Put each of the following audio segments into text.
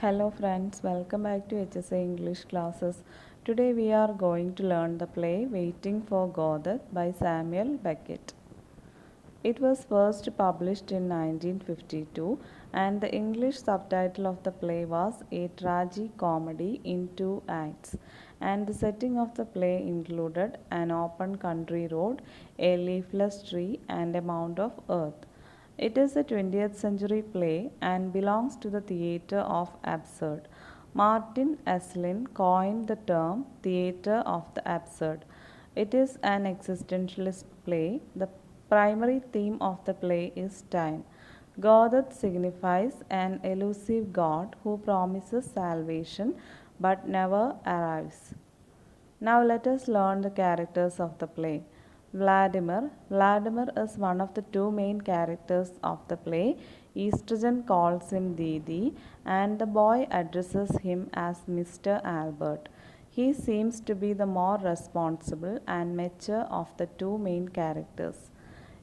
Hello friends, welcome back to HSA English classes. Today we are going to learn the play Waiting for Godot by Samuel Beckett. It was first published in 1952 and the English subtitle of the play was A Tragi-Comedy in Two Acts, and the setting of the play included an open country road, a leafless tree and a mound of earth. It is a 20th century play and belongs to the theatre of absurd. Martin Esslin coined the term theatre of the absurd. It is an existentialist play. The primary theme of the play is time. Godot signifies an elusive God who promises salvation but never arrives. Now let us learn the characters of the play. Vladimir. Vladimir is one of the two main characters of the play. Estrogen calls him Didi and the boy addresses him as Mr. Albert. He seems to be the more responsible and mature of the two main characters.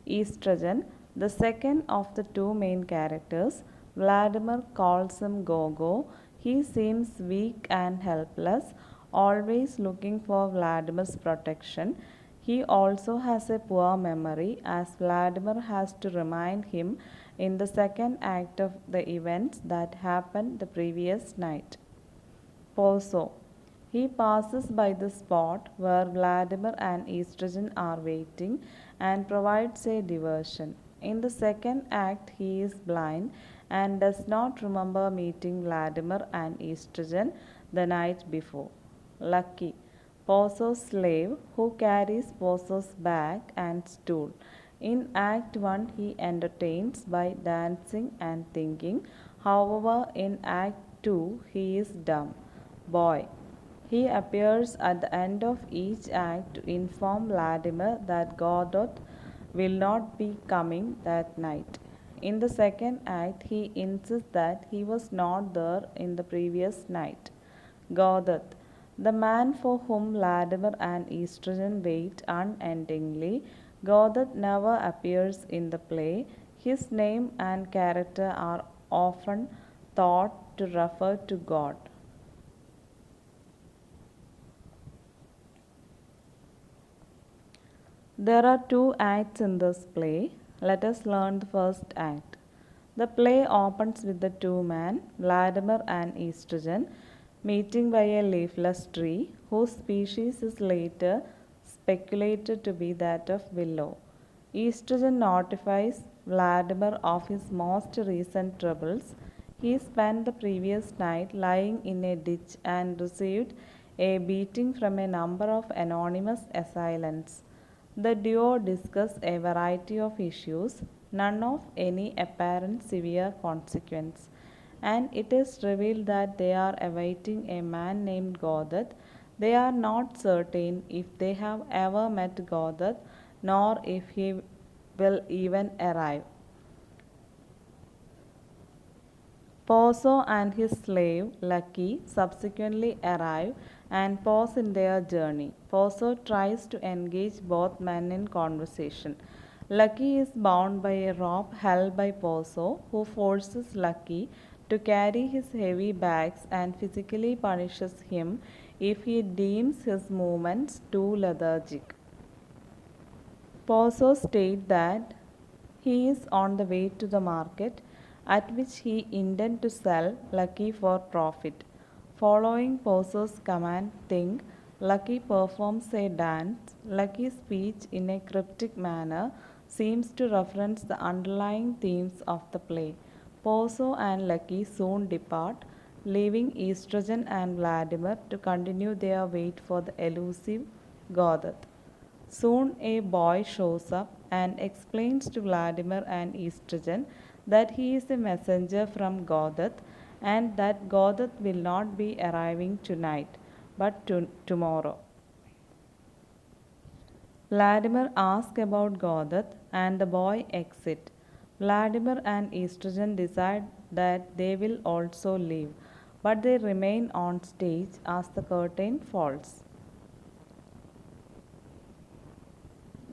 Estrogen, the second of the two main characters, Vladimir calls him Gogo. He seems weak and helpless, always looking for Vladimir's protection. He also has a poor memory as Vladimir has to remind him in the second act of the events that happened the previous night. Poso. He passes by the spot where Vladimir and Estrogen are waiting and provides a diversion. In the second act, he is blind and does not remember meeting Vladimir and Estrogen the night before. Lucky. Poso's slave who carries Poso's bag and stool. In Act 1, he entertains by dancing and thinking. However, in Act 2, he is dumb. Boy. He appears at the end of each act to inform Vladimir that Godot will not be coming that night. In the second act, he insists that he was not there in the previous night. Godot, the man for whom Vladimir and Estrogen wait unendingly. Godot never appears in the play. His name and character are often thought to refer to God. There are two acts in this play. Let us learn the first act. The play opens with the two men, Vladimir and Estrogen, meeting by a leafless tree whose species is later speculated to be that of willow. Estrogen notifies Vladimir of his most recent troubles. He spent the previous night lying in a ditch and received a beating from a number of anonymous assailants. The duo discuss a variety of issues, none of any apparent severe consequence, and it is revealed that they are awaiting a man named Godot. They are not certain if they have ever met Godot, nor if he will even arrive. Poso and his slave, Lucky, subsequently arrive and pause in their journey. Poso tries to engage both men in conversation. Lucky is bound by a rope held by Poso, who forces Lucky to carry his heavy bags and physically punishes him if he deems his movements too lethargic. Poso states that he is on the way to the market at which he intends to sell Lucky for profit. Following Poso's command, Think, Lucky performs a dance. Lucky's speech in a cryptic manner seems to reference the underlying themes of the play. Poso and Lucky soon depart, leaving Estrogen and Vladimir to continue their wait for the elusive Godot. Soon a boy shows up and explains to Vladimir and Estrogen that he is a messenger from Godot and that Godot will not be arriving tonight but tomorrow. Vladimir asks about Godot and the boy exit. Vladimir and Estrogen decide that they will also leave, but they remain on stage as the curtain falls.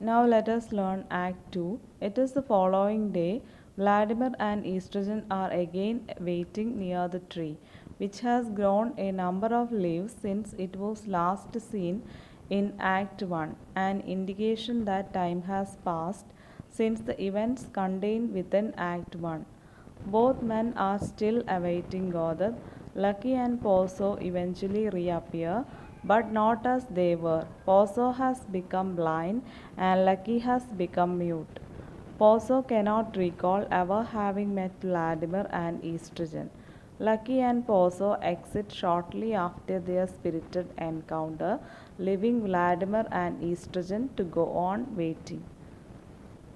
Now let us learn Act 2. It is the following day. Vladimir and Estrogen are again waiting near the tree. which has grown a number of leaves since it was last seen in Act 1, an indication that time has passed since the events contained within Act 1. Both men are still awaiting Godath. Lucky and Pozo eventually reappear, but not as they were. Pozo has become blind and Lucky has become mute. Pozo cannot recall ever having met Vladimir and Estrogen. Lucky and Pozo exit shortly after their spirited encounter, leaving Vladimir and Estrogen to go on waiting.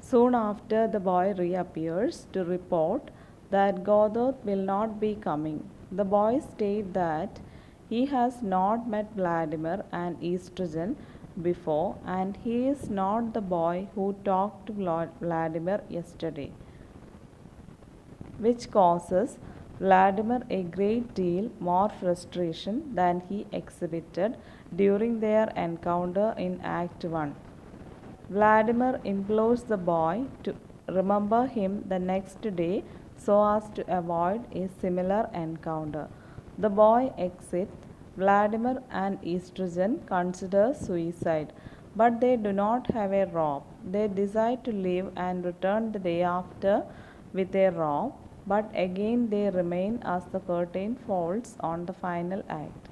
Soon after, the boy reappears to report that Godath will not be coming. The boy states that he has not met Vladimir and Estrogen before and he is not the boy who talked to Vladimir yesterday, which causes Vladimir a great deal more frustration than he exhibited during their encounter in Act 1. Vladimir implores the boy to remember him the next day so as to avoid a similar encounter. The boy exits. Vladimir and Estrogen consider suicide, but they do not have a rope. They decide to leave and return the day after with a rope, but again they remain as the curtain falls on the final act.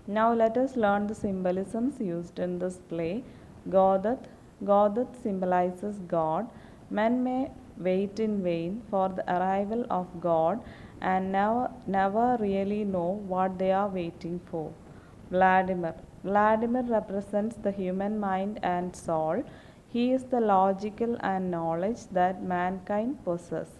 Now let us learn the symbolisms used in this play. Godath. Godath symbolizes God. Men may wait in vain for the arrival of God and never really know what they are waiting for. Vladimir. Vladimir represents the human mind and soul. He is the logical and knowledge that mankind possesses.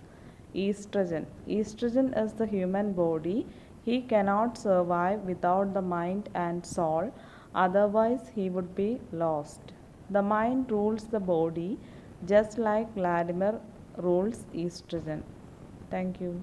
Estrogen. Estrogen is the human body. He cannot survive without the mind and soul, otherwise, he would be lost. The mind rules the body just like Vladimir rules estrogen. Thank you.